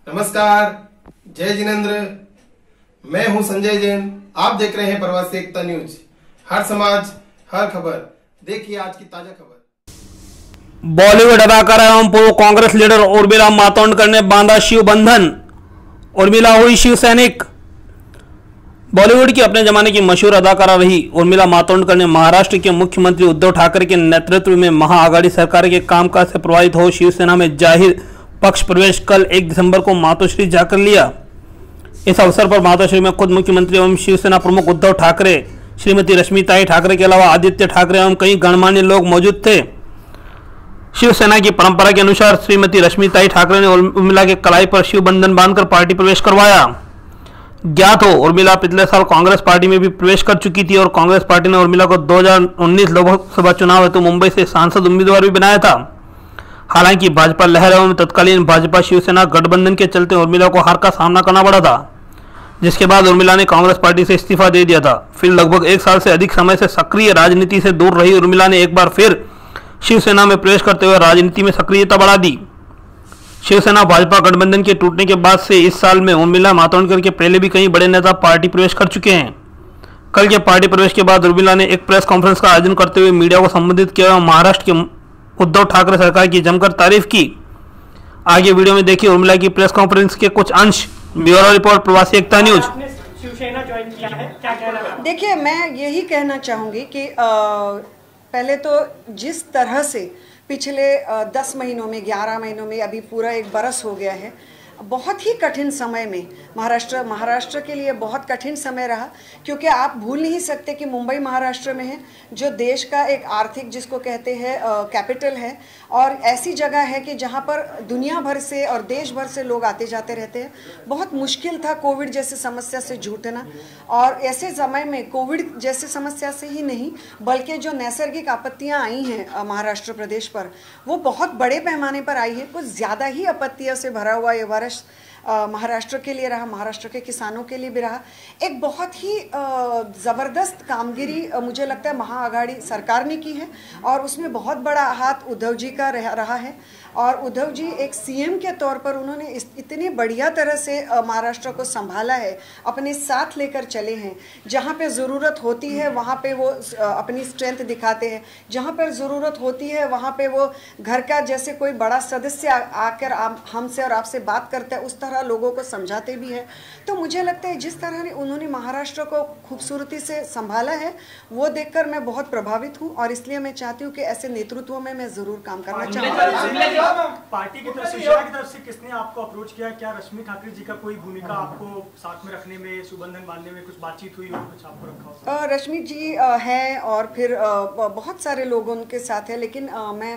नमस्कार, जय जिनेंद्र। मैं हूं संजय जैन। आप देख रहे हैं प्रवासी एकता न्यूज। हर समाज, हर खबर। देखिए आज की ताजा खबर। बॉलीवुड अदाकारा एवं पूर्व कांग्रेस लीडर उर्मिला मातोंडकर ने बांधा शिव बंधन। उर्मिला हुई शिव सैनिक। बॉलीवुड की अपने जमाने की मशहूर अदाकारा रही उर्मिला मातोंडकर ने महाराष्ट्र के मुख्यमंत्री उद्धव ठाकरे के नेतृत्व में महाआघाड़ी सरकार के कामकाज से प्रभावित हो शिवसेना में जाहिर पक्ष प्रवेश कल 1 दिसंबर को मातोश्री जाकर लिया। इस अवसर पर मातोश्री में खुद मुख्यमंत्री एवं शिवसेना प्रमुख उद्धव ठाकरे, श्रीमती रश्मिताई ठाकरे के अलावा आदित्य ठाकरे एवं कई गणमान्य लोग मौजूद थे। शिवसेना की परंपरा के अनुसार श्रीमती रश्मिताई ठाकरे ने उर्मिला के कलाई पर शिव बंधन बांधकर पार्टी प्रवेश करवाया। ज्ञात हो उर्मिला पिछले साल कांग्रेस पार्टी में भी प्रवेश कर चुकी थी और कांग्रेस पार्टी ने उर्मिला को 2019 लोकसभा चुनाव हेतु मुंबई से सांसद उम्मीदवार भी बनाया था। हालांकि भाजपा लहर एवं तत्कालीन भाजपा शिवसेना गठबंधन के चलते उर्मिला को हार का सामना करना पड़ा था, जिसके बाद उर्मिला ने कांग्रेस पार्टी से इस्तीफा दे दिया था। फिर लगभग 1 साल से अधिक समय से सक्रिय राजनीति से दूर रही उर्मिला ने एक बार फिर शिवसेना में प्रवेश करते हुए राजनीति में सक्रियता बढ़ा दी। शिवसेना भाजपा गठबंधन के टूटने के बाद से इस साल में उर्मिला मातोंडकर के पहले भी कई बड़े नेता पार्टी प्रवेश कर चुके हैं। कल के पार्टी प्रवेश के बाद उर्मिला ने एक प्रेस कॉन्फ्रेंस का आयोजन करते हुए मीडिया को संबोधित किया और महाराष्ट्र के उद्धव ठाकरे सरकार की जमकर तारीफ की। आगे वीडियो में देखिए उर्मिला की प्रेस कॉन्फ्रेंस के कुछ अंश। ब्यूरो रिपोर्ट, प्रवासी एकता न्यूज। शिवसेना ज्वाइन किया है, क्या कहना है? देखिए, मैं यही कहना चाहूँगी कि पहले तो जिस तरह से पिछले 10 महीनों में, 11 महीनों में, अभी पूरा 1 बरस हो गया है, बहुत ही कठिन समय में महाराष्ट्र के लिए बहुत कठिन समय रहा, क्योंकि आप भूल नहीं सकते कि मुंबई महाराष्ट्र में है, जो देश का एक आर्थिक, जिसको कहते हैं कैपिटल है, और ऐसी जगह है कि जहां पर दुनिया भर से और देश भर से लोग आते जाते रहते हैं। बहुत मुश्किल था कोविड जैसे समस्या से जूझना, और ऐसे समय में कोविड जैसे समस्या से ही नहीं बल्कि जो नैसर्गिक आपत्तियां आई हैं महाराष्ट्र प्रदेश पर, वो बहुत बड़े पैमाने पर आई है। कुछ ज़्यादा ही आपत्तियों से भरा हुआ ये वर्ष महाराष्ट्र के लिए रहा, महाराष्ट्र के किसानों के लिए भी रहा। एक बहुत ही ज़बरदस्त कामगिरी मुझे लगता है महाआघाड़ी सरकार ने की है, और उसमें बहुत बड़ा हाथ उद्धव जी का रहा है। और उद्धव जी एक सीएम के तौर पर उन्होंने इतनी बढ़िया तरह से महाराष्ट्र को संभाला है, अपने साथ लेकर चले हैं। जहाँ पे ज़रूरत होती है वहाँ पे वो अपनी स्ट्रेंथ दिखाते हैं, जहाँ पर ज़रूरत होती है वहाँ पे वो घर का जैसे कोई बड़ा सदस्य आकर हमसे और आपसे बात करता है, उस तरह लोगों को समझाते भी है। तो मुझे लगता है जिस तरह उन्होंने महाराष्ट्र को खूबसूरती से संभाला है, वो देखकर मैं बहुत प्रभावित हूँ, और इसलिए मैं चाहती हूँ कि ऐसे नेतृत्व में मैं ज़रूर काम करना चाहूँगी। पार्टी की तरफ से, शिवसेना की तरफ से किसने आपको अप्रोच किया? क्या रश्मि ठाकरे जी का कोई भूमिका आपको साथ में रखने में, सुबंधन बांधने में कुछ बातचीत हुई और कुछ आपको रखा हो? रश्मि जी हैं, और फिर बहुत सारे लोग उनके साथ हैं, लेकिन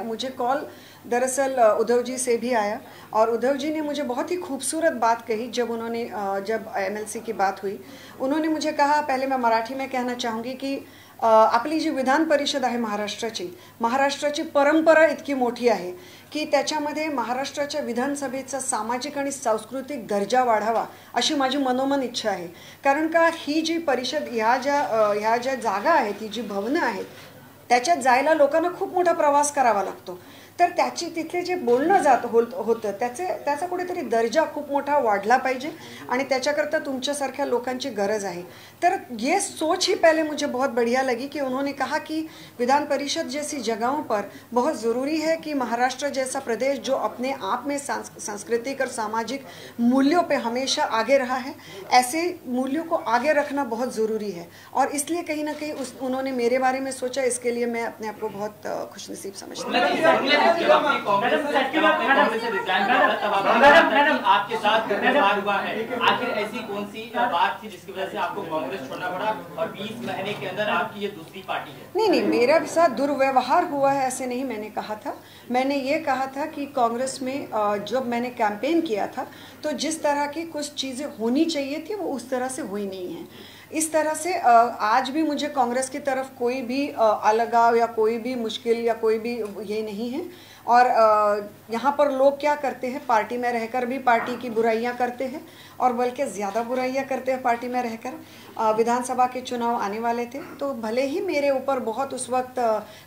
मुझे कॉल दरअसल उद्धव जी से भी आया, और उद्धव जी ने मुझे बहुत ही खूबसूरत बात कही। जब एमएलसी की बात हुई, उन्होंने मुझे कहा, पहले मैं मराठी में कहना चाहूँगी कि आपली जी विधान परिषद आहे महाराष्ट्राची परंपरा इतकी मोठी आहे की त्याच्यामध्ये महाराष्ट्राच्या विधानसभेचा सामाजिक आणि सांस्कृतिक दर्जा वाढावा अशी माझी मनोमन इच्छा आहे। कारण का ही जी परिषद, ह्या ज्या जागा आहेत, ही जी भवनं आहेत, त्याच्यात जायला लोकांना खूप मोठा प्रवास करावा लागतो। तर तिथे जे बोलणं होतं त्याचा कुठेतरी दर्जा खूप मोठा वाढला पाहिजे, आणि त्याच्याकरता तुमच्यासारख्या लोकांची गरज आहे। तर ये सोच ही पहले मुझे बहुत बढ़िया लगी कि उन्होंने कहा कि विधान परिषद जैसी जगहों पर बहुत ज़रूरी है कि महाराष्ट्र जैसा प्रदेश जो अपने आप में सांस्कृतिक और सामाजिक मूल्यों पे हमेशा आगे रहा है, ऐसे मूल्यों को आगे रखना बहुत ज़रूरी है। और इसलिए कहीं ना कहीं उन्होंने मेरे बारे में सोचा, इसके लिए मैं अपने आप को बहुत खुशनसीब समझती हूँ। आपके साथ व्यवहार हुआ है, आखिर ऐसी कौन सी बात थी जिसकी वजह से आपको कांग्रेस छोड़ना पड़ा, और 20 महीने के अंदर आपकी ये दूसरी पार्टी है? नहीं, मेरे साथ दुर्व्यवहार हुआ है ऐसे नहीं मैंने कहा था। मैंने ये कहा था कि कांग्रेस में जब मैंने कैंपेन किया था, तो जिस तरह की कुछ चीज़ें होनी चाहिए थी वो उस तरह से हुई नहीं है। इस तरह से आज भी मुझे कांग्रेस की तरफ कोई भी अलगाव या कोई भी मुश्किल या कोई भी ये नहीं है। और यहाँ पर लोग क्या करते हैं, पार्टी में रहकर भी पार्टी की बुराइयाँ करते हैं और बल्कि ज़्यादा बुराइयाँ करते हैं पार्टी में रहकर। विधानसभा के चुनाव आने वाले थे तो भले ही मेरे ऊपर बहुत उस वक्त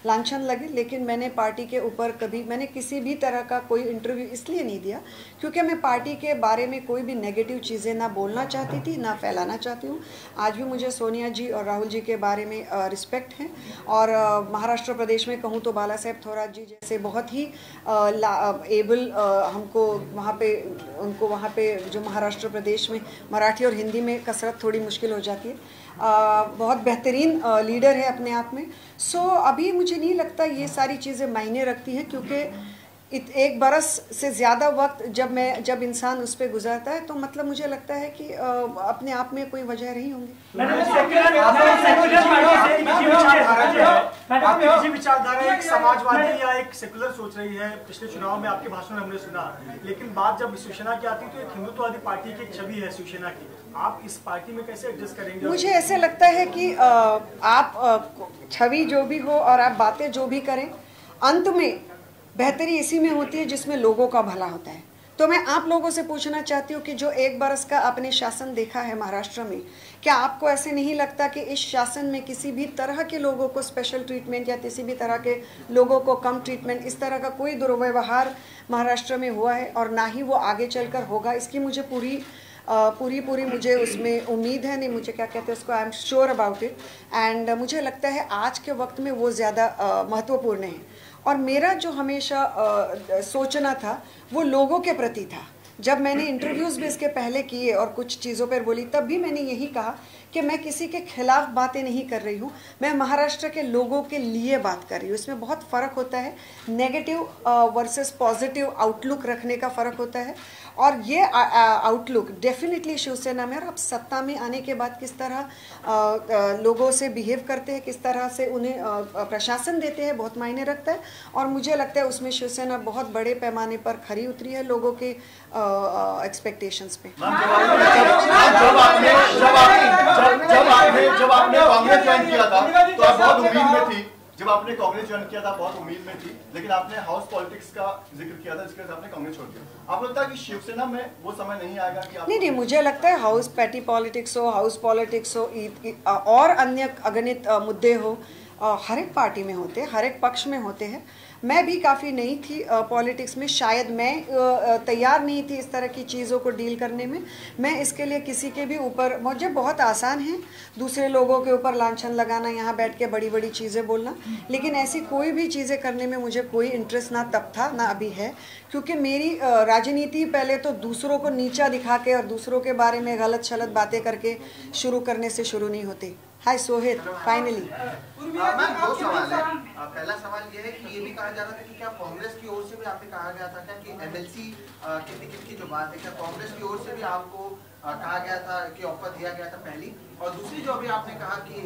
लांछन लगे, लेकिन मैंने पार्टी के ऊपर मैंने किसी भी तरह का कोई इंटरव्यू इसलिए नहीं दिया क्योंकि मैं पार्टी के बारे में कोई भी नेगेटिव चीज़ें ना बोलना चाहती थी ना फैलाना चाहती हूँ। आज भी मुझे सोनिया जी और राहुल जी के बारे में रिस्पेक्ट है और महाराष्ट्र प्रदेश में कहूँ तो बाला साहेब थोरात जी जैसे बहुत ही एबल हमको वहाँ पे जो महाराष्ट्र प्रदेश में मराठी और हिंदी में कसरत थोड़ी मुश्किल हो जाती है, बहुत बेहतरीन लीडर है अपने आप में। सो अभी मुझे नहीं लगता ये सारी चीज़ें मायने रखती हैं क्योंकि एक बरस से ज़्यादा वक्त जब इंसान उस पर गुजारता है तो मतलब मुझे लगता है कि अपने आप में कोई वजह रही होंगी। आपकी विचारधारा एक समाजवादी या एक सेकुलर सोच रही है, पिछले चुनाव में आपके भाषण में हमने सुना, लेकिन बात जब शिवसेना की आती है तो एक हिंदुत्ववादी पार्टी की एक छवि है शिवसेना की, आप इस पार्टी में कैसे एडजस्ट करेंगे? मुझे ऐसे लगता है कि आप छवि जो भी हो और आप बातें जो भी करें, अंत में बेहतरी इसी में होती है जिसमें लोगों का भला होता है। तो मैं आप लोगों से पूछना चाहती हूँ कि जो एक बरस का आपने शासन देखा है महाराष्ट्र में, क्या आपको ऐसे नहीं लगता कि इस शासन में किसी भी तरह के लोगों को स्पेशल ट्रीटमेंट या किसी भी तरह के लोगों को कम ट्रीटमेंट, इस तरह का कोई दुर्व्यवहार महाराष्ट्र में हुआ है और ना ही वो आगे चलकर होगा? इसकी मुझे पूरी मुझे उसमें उम्मीद है, नहीं मुझे क्या कहते हैं उसको, I am sure about it. And मुझे लगता है आज के वक्त में वो ज़्यादा महत्वपूर्ण है। और मेरा जो हमेशा सोचना था वो लोगों के प्रति था। जब मैंने इंटरव्यूज़ भी इसके पहले किए और कुछ चीज़ों पर बोली, तब भी मैंने यही कहा कि मैं किसी के खिलाफ बातें नहीं कर रही हूँ, मैं महाराष्ट्र के लोगों के लिए बात कर रही हूँ। इसमें बहुत फ़र्क होता है, नेगेटिव वर्सेस पॉजिटिव आउटलुक रखने का फ़र्क होता है। और ये आउटलुक डेफिनेटली शिवसेना में, और अब सत्ता में आने के बाद किस तरह लोगों से बिहेव करते हैं, किस तरह से उन्हें प्रशासन देते हैं, बहुत मायने रखता है। और मुझे लगता है उसमें शिवसेना बहुत बड़े पैमाने पर खरी उतरी है लोगों के एक्सपेक्टेशंस पे। जब आपने कांग्रेस ज्वाइन किया था तो आप बहुत उम्मीद में थी, जब आपने कांग्रेस ज्वाइन किया था बहुत उम्मीद में थी, लेकिन आपने हाउस पॉलिटिक्स का जिक्र किया था, जिसके वजह से आपने कांग्रेस छोड़ दिया। आपको लगता है कि शिवसेना में वो समय नहीं आएगा कि नहीं, मुझे लगता है हाउस पैटी पॉलिटिक्स हो, हाउस पॉलिटिक्स हो और अन्य अगणित मुद्दे हो, हर एक पार्टी में होते हैं, हर एक पक्ष में होते हैं। मैं भी काफ़ी नई थी पॉलिटिक्स में, शायद मैं तैयार नहीं थी इस तरह की चीज़ों को डील करने में। मैं इसके लिए किसी के भी ऊपर, मुझे बहुत आसान है दूसरे लोगों के ऊपर लांछन लगाना, यहाँ बैठ के बड़ी बड़ी चीज़ें बोलना, लेकिन ऐसी कोई भी चीज़ें करने में मुझे कोई इंटरेस्ट ना तब था ना अभी है, क्योंकि मेरी राजनीति पहले तो दूसरों को नीचा दिखा के और दूसरों के बारे में गलत शलत बातें करके शुरू करने से शुरू नहीं होती। हाय सोहित, फाइनली मैम दो सवाल है। पहला सवाल ये है कि ये भी कहा जा रहा था कि क्या कांग्रेस की ओर से भी आपने कहा गया था क्या कि एमएलसी के टिकट की जो बात है, क्या कांग्रेस की ओर से भी आपको कहा गया था कि ऑफर दिया गया था पहली? और दूसरी जो अभी आपने कहा कि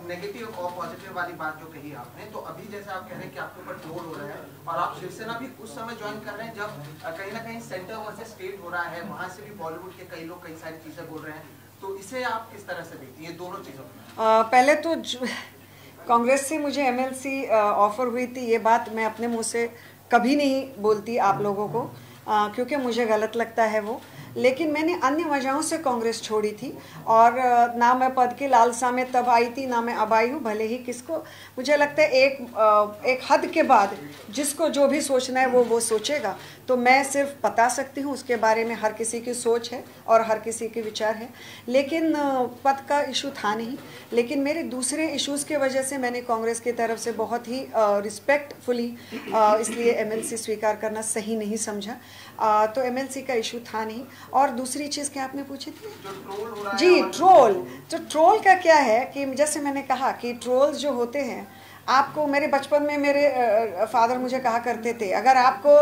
नेगेटिव और पॉजिटिव वाली बात जो कही आपने, तो अभी जैसे आप कह रहे हैं कि आपके ऊपर ट्रोल हो रहा है और आप शिवसेना भी उस समय ज्वाइन कर रहे हैं जब कहीं ना कहीं सेंटर वर्सेस स्टेट हो रहा है, वहां से भी बॉलीवुड के कई लोग कई सारी चीजें बोल रहे हैं, तो इसे आप किस तरह से देखती हैं दोनों चीजों में? पहले तो कांग्रेस से मुझे एमएलसी ऑफर हुई थी, ये बात मैं अपने मुंह से कभी नहीं बोलती आप लोगों को, क्योंकि मुझे गलत लगता है वो। लेकिन मैंने अन्य वजहों से कांग्रेस छोड़ी थी और ना मैं पद की लालसा में तब आई थी, ना मैं अब आई हूँ। भले ही किसको, मुझे लगता है एक हद के बाद जिसको जो भी सोचना है वो सोचेगा। तो मैं सिर्फ बता सकती हूँ, उसके बारे में हर किसी की सोच है और हर किसी के विचार है, लेकिन पद का इशू था नहीं। लेकिन मेरे दूसरे इश्यूज़ के वजह से मैंने कांग्रेस की तरफ से बहुत ही रिस्पेक्टफुली इसलिए एमएलसी स्वीकार करना सही नहीं समझा। तो एमएलसी का इशू था नहीं। और दूसरी चीज़ क्या आपने पूछी थी? जी, ट्रोल। तो ट्रोल का क्या है कि जैसे मैंने कहा कि ट्रोल्स जो होते हैं, आपको मेरे बचपन में मेरे फादर मुझे कहा करते थे, अगर आपको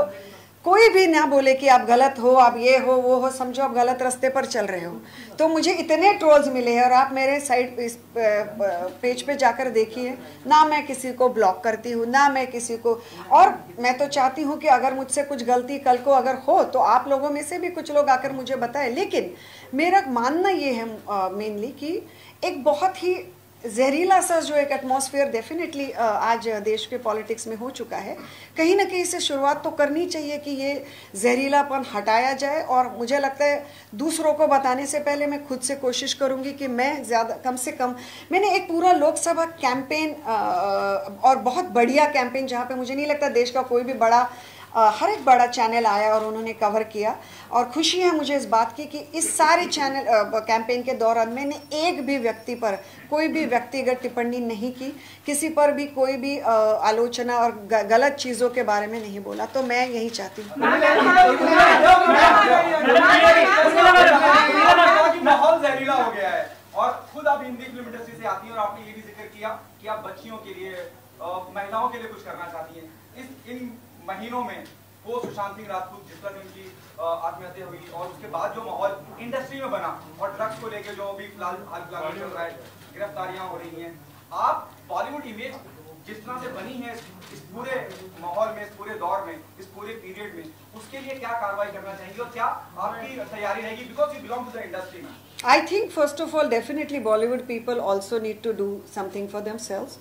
कोई भी ना बोले कि आप गलत हो, आप ये हो वो हो, समझो आप गलत रास्ते पर चल रहे हो। तो मुझे इतने ट्रोल्स मिले हैं और आप मेरे साइड इस पेज पे जाकर देखिए, ना मैं किसी को ब्लॉक करती हूँ, ना मैं किसी को, और मैं तो चाहती हूँ कि अगर मुझसे कुछ गलती कल को अगर हो तो आप लोगों में से भी कुछ लोग आकर मुझे बताएं। लेकिन मेरा मानना ये है मेनली कि एक बहुत ही जहरीला सा जो एक एटमॉस्फेयर डेफिनेटली आज देश के पॉलिटिक्स में हो चुका है, कहीं ना कहीं से शुरुआत तो करनी चाहिए कि ये जहरीलापन हटाया जाए। और मुझे लगता है दूसरों को बताने से पहले मैं खुद से कोशिश करूंगी कि मैं ज़्यादा कम से कम, मैंने एक पूरा लोकसभा कैंपेन और बहुत बढ़िया कैंपेन, जहाँ पे मुझे नहीं लगता देश का कोई भी बड़ा हर एक बड़ा चैनल आया और उन्होंने कवर किया। और खुशी है मुझे इस बात की कि इस सारे चैनल कैंपेन के दौरान मैंने एक भी व्यक्ति पर कोई भी व्यक्तिगत टिप्पणी नहीं की, किसी पर भी कोई भी आलोचना और गलत चीज़ों के बारे में नहीं बोला। तो मैं यही चाहती हूँ। माहौल जहरीला हो गया है और खुद आप हिंदी फिल्म इंडस्ट्री से आती हैं और आपने ये भी जिक्र किया कि आप बच्चियों के लिए, महिलाओं के लिए कुछ करना चाहती हैं। इन महीनों में वो सुशांत सिंह राजपूत जिस तरह से उनकी आत्महत्या हुई और उसके बाद जो माहौल इंडस्ट्री में बना और ड्रग्स को लेकर जो अभी फिलहाल चल रहा है, गिरफ्तारियां हो रही हैं, आप बॉलीवुड इमेज जिस तरह से बनी है इस पूरे माहौल में, इस पूरे दौर में, इस पूरे पीरियड में, उसके लिए क्या कार्रवाई करना चाहेंगे और क्या आपकी तैयारी रहेगी, because you belong to the industry में? I think first of all definitely Bollywood people also need to do something for themselves.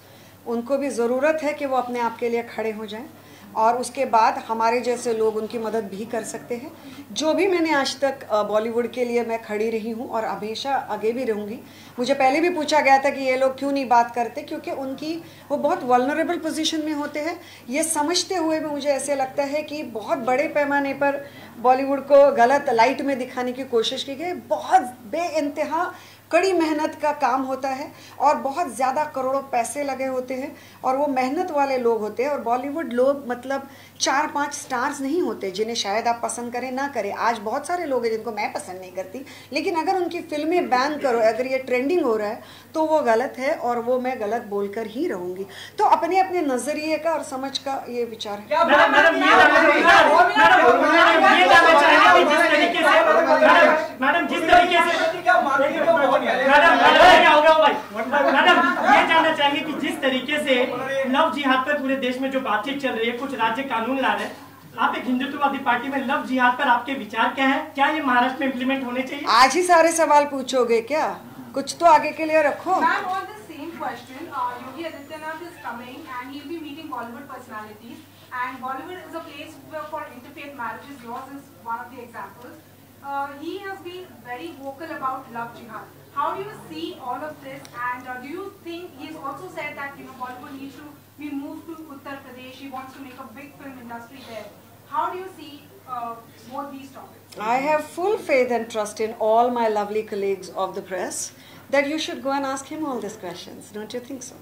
उनको भी ज़रूरत है कि वो अपने आप के लिए खड़े हो जाएं और उसके बाद हमारे जैसे लोग उनकी मदद भी कर सकते हैं। जो भी मैंने आज तक बॉलीवुड के लिए मैं खड़ी रही हूँ और हमेशा आगे भी रहूँगी। मुझे पहले भी पूछा गया था कि ये लोग क्यों नहीं बात करते, क्योंकि उनकी वो बहुत वल्नरेबल पोजीशन में होते हैं। ये समझते हुए भी मुझे ऐसे लगता है कि बहुत बड़े पैमाने पर बॉलीवुड को गलत लाइट में दिखाने की कोशिश की गई। बहुत बेइंतहा कड़ी मेहनत का काम होता है और बहुत ज़्यादा करोड़ों पैसे लगे होते हैं और वो मेहनत वाले लोग होते हैं। और बॉलीवुड लोग मतलब 4-5 स्टार्स नहीं होते जिन्हें शायद आप पसंद करें ना करें। आज बहुत सारे लोग हैं जिनको मैं पसंद नहीं करती, लेकिन अगर उनकी फिल्में बैन करो, अगर ये ट्रेंडिंग हो रहा है तो वो गलत है और वो मैं गलत बोलकर ही रहूँगी। तो अपने अपने नज़रिए का और समझ का ये विचार है। मैडम जिस तरीके से मैडम ये जानना चाहेंगे कि जिस तरीके से लव जिहाद पर पूरे देश में जो बातचीत चल रही है, कुछ राज्य कानून ला रहे हैं, आप एक हिंदुत्ववादी पार्टी में लव जिहाद पर आपके विचार क्या है? क्या ये महाराष्ट्र में इम्प्लीमेंट होने चाहिए? आज ही सारे सवाल पूछोगे क्या? कुछ तो आगे के लिए रखो। Yogi Adityanath is coming and he'll be meeting Bollywood personalities, and Bollywood is a place for interfaith marriages. Yours is one of the examples. He has been very vocal about love jihad. How do you see all of this, and do you think he's also said that Bollywood needs to be moved to Uttar Pradesh? He wants to make a big film industry there. How do you see both these topics? I have full faith and trust in all my lovely colleagues of the press that you should go and ask him all these questions. Don't you think so?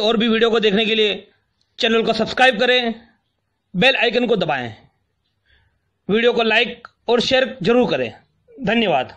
और भी video को देखने के लिए channel को subscribe करें, bell icon को दबाएं, वीडियो को लाइक और शेयर जरूर करें। धन्यवाद।